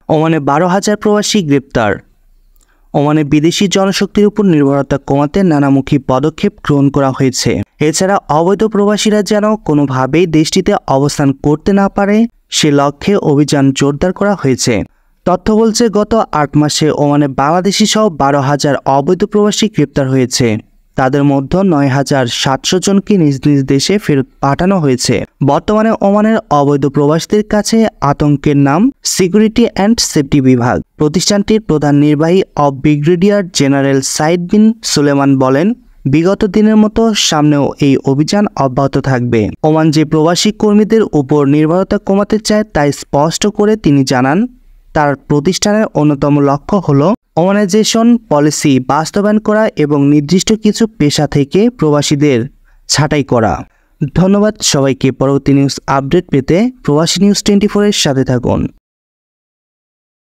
ওমানে 12,000 প্রবাসী গ্রেপ্তার। ওমানে বিদেশি জনশক্তির উপর নির্ভরতা কমাতে নানামুখী পদক্ষেপ গ্রহণ করা হয়েছে। এছাড়া অবৈধ প্রবাসীরা যেন কোনোভাবেই দেশটিতে অবস্থান করতে না পারে সে লক্ষ্যে অভিযান জোরদার করা হয়েছে। তথ্য বলছে, গত 8 মাসে ওমানে বাংলাদেশি সহ 12,000 অবৈধ প্রবাসী গ্রেপ্তার হয়েছে। তাদের মধ্যে 9,700 জনকে নিজ নিজ দেশে ফেরত পাঠানো হয়েছে। বর্তমানে ওমানের অবৈধ প্রবাসীদের কাছে আতঙ্কের নাম সিকিউরিটি অ্যান্ড সেফটি বিভাগ। প্রতিষ্ঠানটির প্রধান নির্বাহী ব্রিগেডিয়ার জেনারেল সাইদ বিন সুলেমান বলেন, বিগত দিনের মতো সামনেও এই অভিযান অব্যাহত থাকবে। ওমান যে প্রবাসী কর্মীদের উপর নির্ভরতা কমাতে চায় তাই স্পষ্ট করে তিনি জানান, তার প্রতিষ্ঠানের অন্যতম লক্ষ্য হলো ওমানাইজেশন পলিসি বাস্তবায়ন করা এবং নির্দিষ্ট কিছু পেশা থেকে প্রবাসীদের ছাঁটাই করা। ধন্যবাদ সবাইকে। পরবর্তী নিউজ আপডেট পেতে প্রবাসী নিউজ 24 এর সাথে থাকুন।